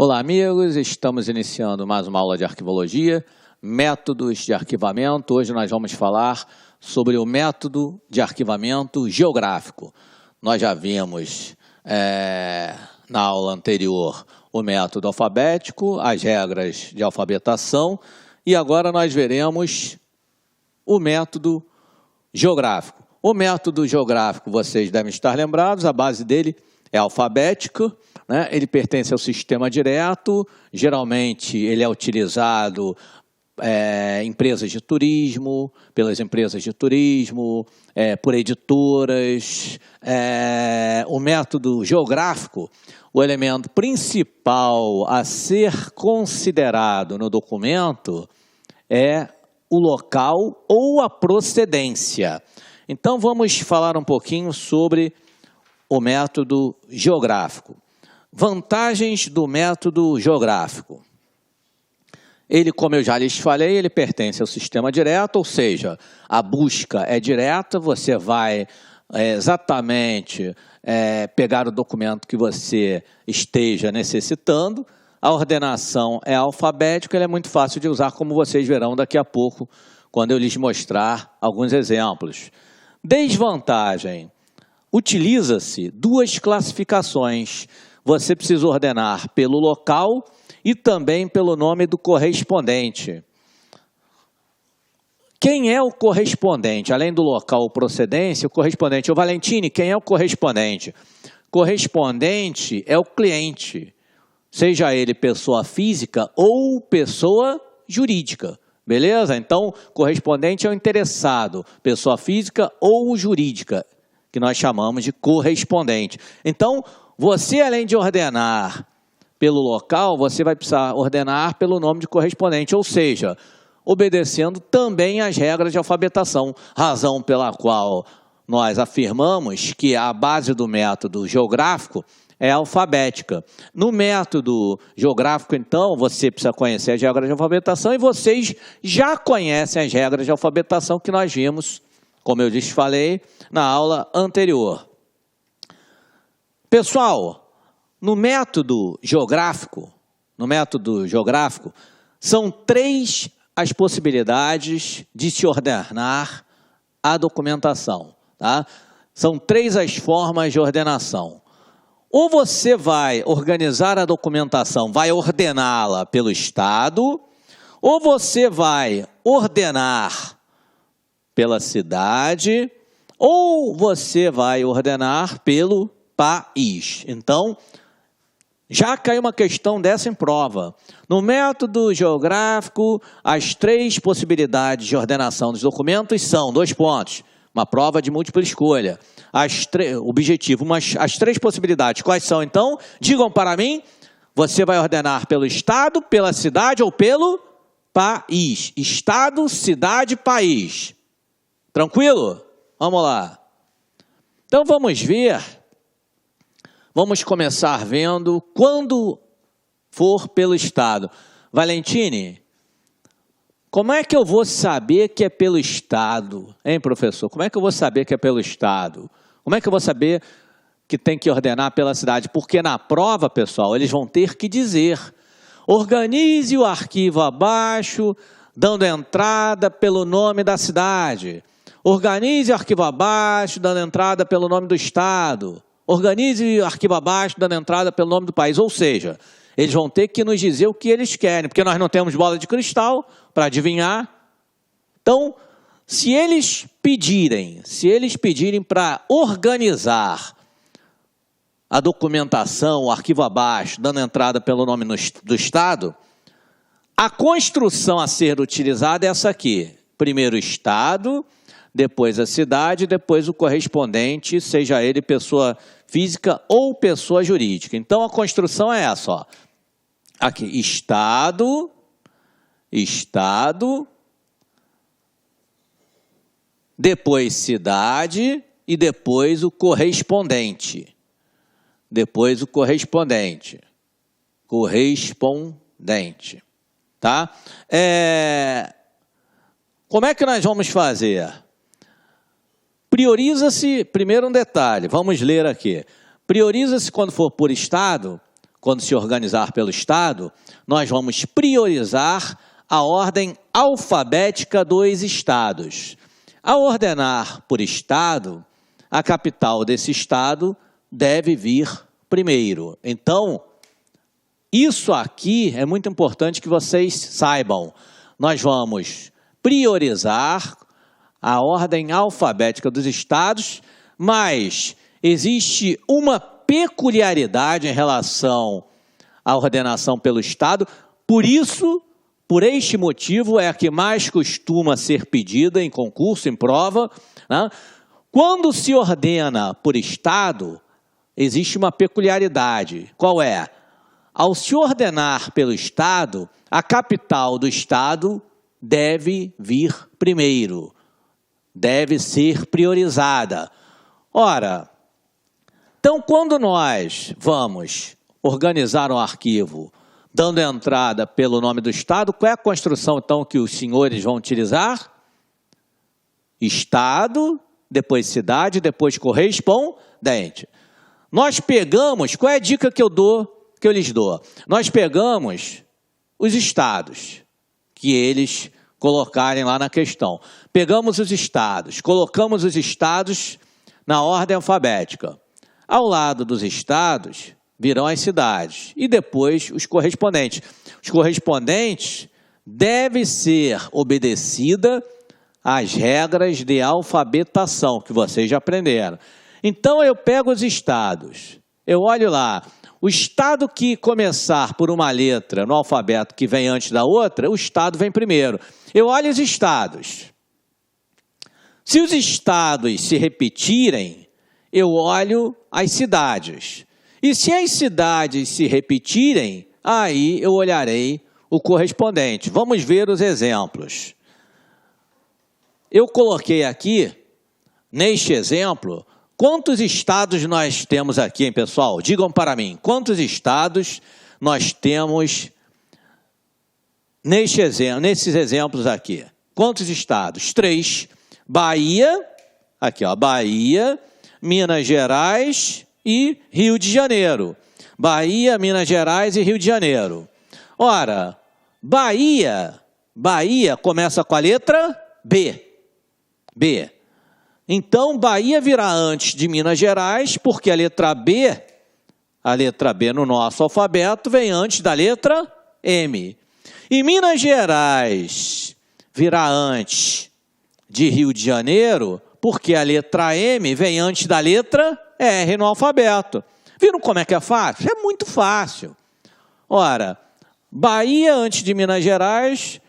Olá, amigos. Estamos iniciando mais uma aula de arquivologia, métodos de arquivamento. Hoje nós vamos falar sobre o método de arquivamento geográfico. Nós já vimos na aula anterior o método alfabético, as regras de alfabetação, e agora nós veremos o método geográfico. O método geográfico, vocês devem estar lembrados, a base dele é alfabética, né? Ele pertence ao sistema direto, geralmente ele é utilizado empresas de turismo, pelas empresas de turismo, por editoras. O método geográfico, o elemento principal a ser considerado no documento é o local ou a procedência. Então vamos falar um pouquinho sobre o método geográfico. Vantagens do método geográfico. Ele, como eu já lhes falei, ele pertence ao sistema direto, ou seja, a busca é direta, você vai exatamente pegar o documento que você esteja necessitando. A ordenação é alfabética, ele é muito fácil de usar, como vocês verão daqui a pouco, quando eu lhes mostrar alguns exemplos. Desvantagem. Utiliza-se duas classificações. Você precisa ordenar pelo local e também pelo nome do correspondente. Quem é o correspondente? Além do local ou procedência, o correspondente. Ô Valentine, quem é o correspondente? Correspondente é o cliente, seja ele pessoa física ou pessoa jurídica. Beleza? Então, correspondente é o interessado, pessoa física ou jurídica, que nós chamamos de correspondente. Então, você, além de ordenar pelo local, você vai precisar ordenar pelo nome de correspondente, ou seja, obedecendo também às regras de alfabetação, razão pela qual nós afirmamos que a base do método geográfico é alfabética. No método geográfico, então, você precisa conhecer as regras de alfabetação e vocês já conhecem as regras de alfabetação que nós vimos, como eu lhes falei, na aula anterior. Pessoal, no método geográfico, são três as possibilidades de se ordenar a documentação, tá? São três as formas de ordenação. Ou você vai organizar a documentação, vai ordená-la pelo estado, ou você vai ordenar pela cidade, ou você vai ordenar pelo país. Então, já caiu uma questão dessa em prova. No método geográfico, as três possibilidades de ordenação dos documentos são, 2 pontos, uma prova de múltipla escolha. Objetivo, as três possibilidades, quais são então? Digam para mim, você vai ordenar pelo estado, pela cidade ou pelo país. Estado, cidade, país. Tranquilo? Vamos lá. Então vamos ver, vamos começar vendo quando for pelo estado. Valentine, como é que eu vou saber que é pelo estado? Hein, professor? Como é que eu vou saber que é pelo estado? Como é que eu vou saber que tem que ordenar pela cidade? Porque na prova, pessoal, eles vão ter que dizer: organize o arquivo abaixo, dando entrada pelo nome da cidade. Organize o arquivo abaixo, dando entrada pelo nome do estado. Organize o arquivo abaixo, dando entrada pelo nome do país. Ou seja, eles vão ter que nos dizer o que eles querem, porque nós não temos bola de cristal para adivinhar. Então, se eles pedirem para organizar a documentação, o arquivo abaixo, dando entrada pelo nome do estado, a construção a ser utilizada é essa aqui. Primeiro o estado, depois a cidade, depois o correspondente, seja ele pessoa física ou pessoa jurídica. Então, a construção é essa, ó. Aqui, estado, depois cidade e depois o correspondente. Tá? Como é que nós vamos fazer? Prioriza-se, primeiro um detalhe, vamos ler aqui. Prioriza-se quando for por estado, quando se organizar pelo estado, nós vamos priorizar a ordem alfabética dos estados. Ao ordenar por estado, a capital desse estado deve vir primeiro. Então, isso aqui é muito importante que vocês saibam. Nós vamos priorizar a ordem alfabética dos estados, mas existe uma peculiaridade em relação à ordenação pelo estado, por isso, por este motivo, é a que mais costuma ser pedida em concurso, em prova, né? Quando se ordena por estado, existe uma peculiaridade. Qual é? Ao se ordenar pelo estado, a capital do estado deve vir primeiro, deve ser priorizada. Ora, então quando nós vamos organizar um arquivo dando entrada pelo nome do estado, qual é a construção então que os senhores vão utilizar? Estado, depois cidade, depois correspondente. Nós pegamos, qual é a dica que eu lhes dou? Nós pegamos os estados que eles colocarem lá na questão. Pegamos os estados, colocamos os estados na ordem alfabética. Ao lado dos estados virão as cidades e depois os correspondentes. Os correspondentes devem ser obedecidas às regras de alfabetação que vocês já aprenderam. Então eu pego os estados, eu olho lá, o estado que começar por uma letra no alfabeto que vem antes da outra, o estado vem primeiro. Eu olho os estados. Se os estados se repetirem, eu olho as cidades. E se as cidades se repetirem, aí eu olharei o correspondente. Vamos ver os exemplos. Eu coloquei aqui, neste exemplo, quantos estados nós temos aqui, hein, pessoal? Digam para mim, quantos estados nós temos nesses exemplos aqui? Quantos estados? 3. Bahia, aqui ó, Bahia, Minas Gerais e Rio de Janeiro. Bahia, Minas Gerais e Rio de Janeiro. Ora, Bahia começa com a letra B. B. Então, Bahia virá antes de Minas Gerais, porque a letra B no nosso alfabeto vem antes da letra M. E Minas Gerais virá antes de Rio de Janeiro, porque a letra M vem antes da letra R no alfabeto. Viram como é que é fácil? É muito fácil. Ora, Bahia antes de Minas Gerais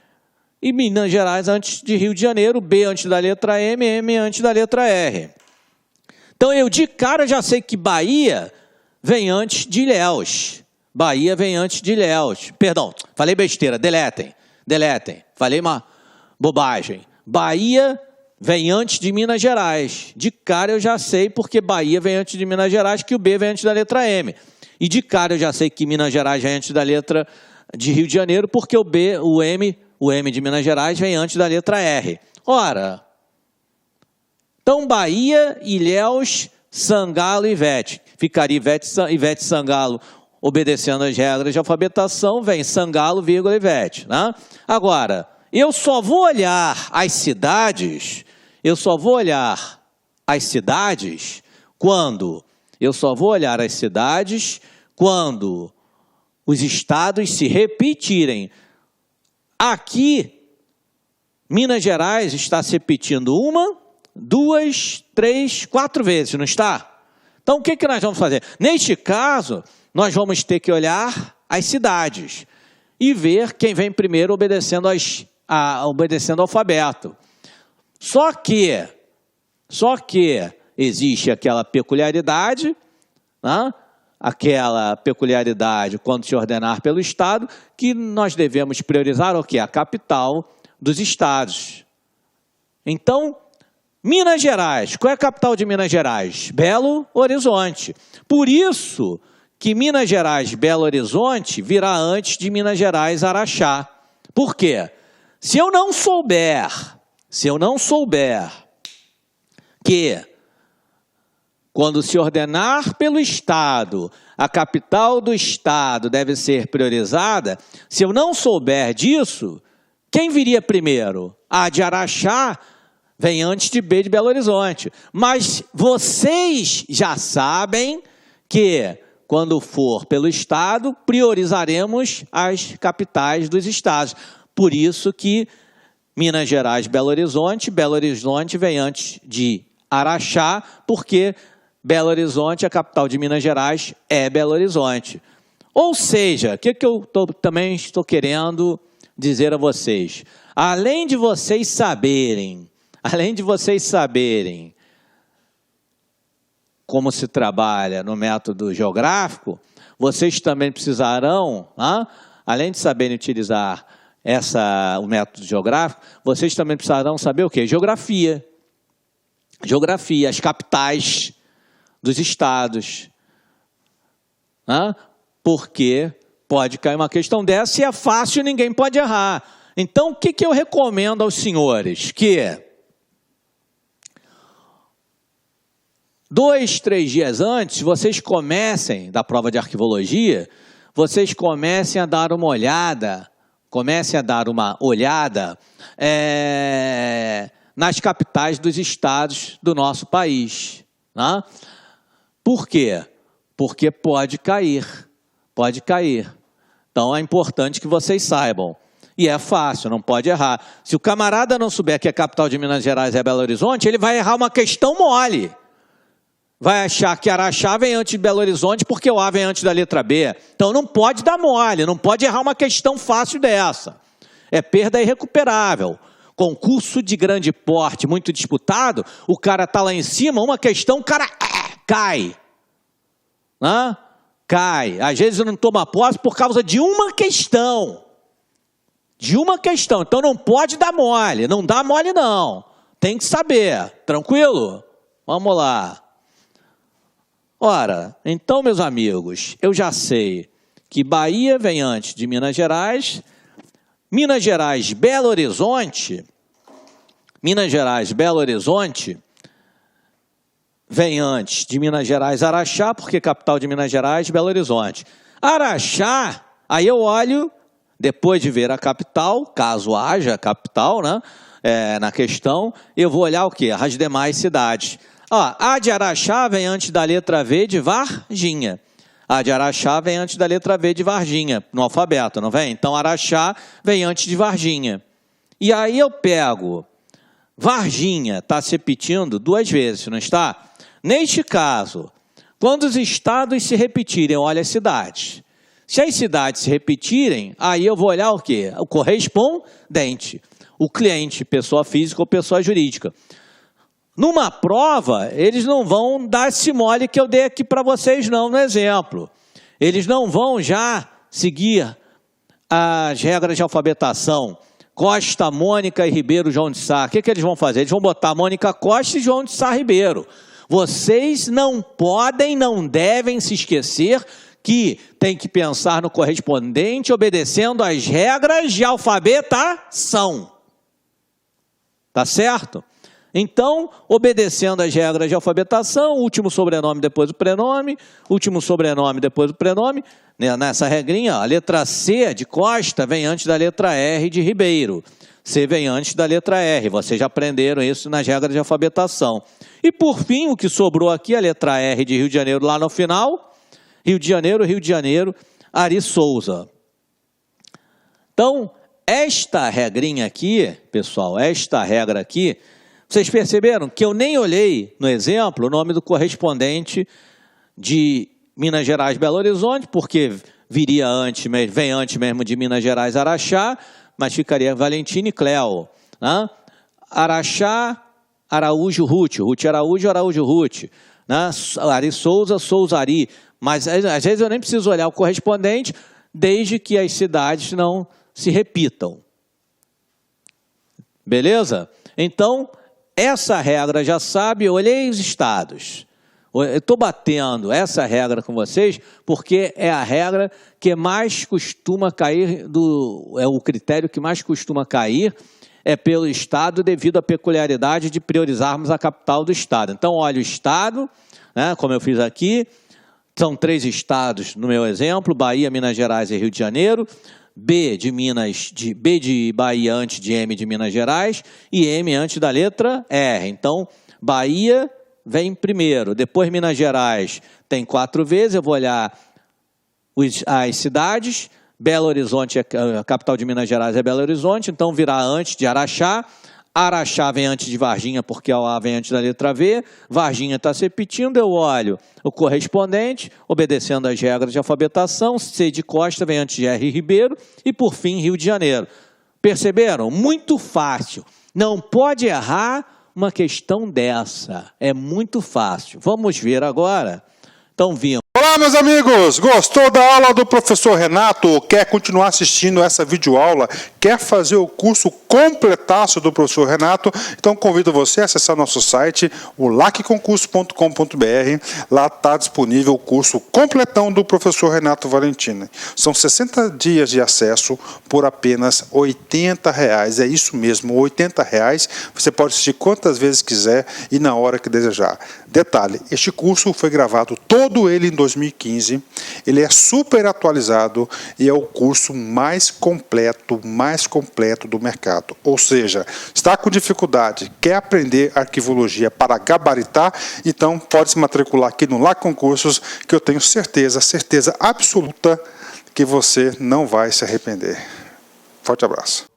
e Minas Gerais antes de Rio de Janeiro, B antes da letra M, M antes da letra R. Então, eu de cara já sei que Bahia vem antes de Ilhéus. Bahia vem antes de Ilhéus. Perdão, falei besteira, deletem. Falei uma bobagem. Bahia vem antes de Minas Gerais. De cara eu já sei porque Bahia vem antes de Minas Gerais, que o B vem antes da letra M. E de cara eu já sei que Minas Gerais vem antes da letra de Rio de Janeiro, porque o M de Minas Gerais vem antes da letra R. Ora, então Bahia, Ilhéus, Sangalo e Ivete. Ficaria Ivete Sangalo obedecendo as regras de alfabetação, vem Sangalo, vírgula, Ivete. Né? Agora, eu só vou olhar as cidades quando os estados se repetirem. Aqui, Minas Gerais está se repetindo 1, 2, 3, 4 vezes, não está? Então, o que nós vamos fazer? Neste caso, nós vamos ter que olhar as cidades e ver quem vem primeiro obedecendo ao alfabeto. Só que existe aquela peculiaridade, né? Aquela peculiaridade quando se ordenar pelo estado, que nós devemos priorizar o quê? A capital dos estados. Então, Minas Gerais, qual é a capital de Minas Gerais? Belo Horizonte. Por isso que Minas Gerais, Belo Horizonte, virá antes de Minas Gerais, Araxá. Por quê? Se eu não souber que quando se ordenar pelo estado, a capital do estado deve ser priorizada, se eu não souber disso, quem viria primeiro? A de Araxá vem antes de B de Belo Horizonte. Mas vocês já sabem que, quando for pelo estado, priorizaremos as capitais dos estados. Por isso que Minas Gerais, Belo Horizonte vem antes de Araxá, porque Belo Horizonte, a capital de Minas Gerais, é Belo Horizonte. Ou seja, o que eu também estou querendo dizer a vocês? Além de vocês saberem como se trabalha no método geográfico, vocês também precisarão, além de saberem utilizar o método geográfico, vocês também precisarão saber o quê? Geografia. Geografia, as capitais dos estados. Porque pode cair uma questão dessa e é fácil, ninguém pode errar. Então, o que eu recomendo aos senhores? Que 2, 3 dias antes, vocês comecem, da prova de arquivologia, vocês comecem a dar uma olhada, nas capitais dos estados do nosso país. Por quê? Porque pode cair. Então, é importante que vocês saibam. E é fácil, não pode errar. Se o camarada não souber que a capital de Minas Gerais é Belo Horizonte, ele vai errar uma questão mole. Vai achar que Araxá vem antes de Belo Horizonte porque o A vem antes da letra B. Então não pode dar mole, não pode errar uma questão fácil dessa. É perda irrecuperável. Concurso de grande porte, muito disputado, o cara está lá em cima, uma questão, o cara cai. Cai. Às vezes não toma posse por causa de uma questão. Então não pode dar mole, não dá mole não. Tem que saber, tranquilo? Vamos lá. Ora, então, meus amigos, eu já sei que Bahia vem antes de Minas Gerais, Belo Horizonte vem antes de Minas Gerais, Araxá, porque capital de Minas Gerais, Belo Horizonte. Araxá, aí eu olho, depois de ver a capital, caso haja capital, na questão, eu vou olhar o quê? As demais cidades. A de Araxá vem antes da letra V de Varginha. A de Araxá vem antes da letra V de Varginha, no alfabeto, não vem? Então, Araxá vem antes de Varginha. E aí eu pego, Varginha está se repetindo 2 vezes, não está? Neste caso, quando os estados se repetirem, olha as cidades. Se as cidades se repetirem, aí eu vou olhar o quê? O correspondente, o cliente, pessoa física ou pessoa jurídica. Numa prova, eles não vão dar esse mole que eu dei aqui para vocês não, no exemplo. Eles não vão já seguir as regras de alfabetação. Costa, Mônica e Ribeiro, João de Sá. O que eles vão fazer? Eles vão botar Mônica Costa e João de Sá Ribeiro. Vocês não podem, não devem se esquecer que tem que pensar no correspondente obedecendo às regras de alfabetação. Tá certo? Então, obedecendo às regras de alfabetação, último sobrenome depois do prenome, último sobrenome depois do prenome, nessa regrinha, a letra C de Costa vem antes da letra R de Ribeiro. C vem antes da letra R, vocês já aprenderam isso nas regras de alfabetação. E por fim, o que sobrou aqui, a letra R de Rio de Janeiro lá no final, Rio de Janeiro, Ari Souza. Então, esta regrinha aqui, pessoal, esta regra aqui, vocês perceberam que eu nem olhei no exemplo o nome do correspondente de Minas Gerais, Belo Horizonte, porque vem antes mesmo de Minas Gerais, Araxá, mas ficaria Valentina e Cléo. Araxá, Araújo, Ruth, Araújo, Araújo, Ruth. Ari Souza, Souzari. Mas às vezes eu nem preciso olhar o correspondente, desde que as cidades não se repitam. Beleza? Então, essa regra já sabe, eu olhei os estados. Eu estou batendo essa regra com vocês porque é a regra que mais costuma cair, é o critério que mais costuma cair pelo estado devido à peculiaridade de priorizarmos a capital do estado. Então, olha o estado, como eu fiz aqui, São 3 estados, no meu exemplo, Bahia, Minas Gerais e Rio de Janeiro. B de Bahia antes de M de Minas Gerais e M antes da letra R. Então, Bahia vem primeiro, depois Minas Gerais tem 4 vezes, eu vou olhar as cidades. Belo Horizonte, a capital de Minas Gerais é Belo Horizonte, então virá antes de Araxá. Araxá vem antes de Varginha, porque a A vem antes da letra V. Varginha está se repetindo, eu olho o correspondente, obedecendo às regras de alfabetação. C de Costa vem antes de R Ribeiro. E, por fim, Rio de Janeiro. Perceberam? Muito fácil. Não pode errar uma questão dessa. É muito fácil. Vamos ver agora. Então, vimos. Olá, meus amigos! Gostou da aula do professor Renato? Quer continuar assistindo essa videoaula? Quer fazer o curso completaço do professor Renato? Então convido você a acessar nosso site, o lacconcurso.com.br. Lá está disponível o curso completão do professor Renato Valentini. São 60 dias de acesso por apenas R$ 80. É isso mesmo, R$ 80. Você pode assistir quantas vezes quiser e na hora que desejar. Detalhe, este curso foi gravado todo ele em 2015, ele é super atualizado e é o curso mais completo do mercado. Ou seja, está com dificuldade, quer aprender arquivologia para gabaritar? Então pode se matricular aqui no LAC Concursos, que eu tenho certeza absoluta que você não vai se arrepender. Forte abraço.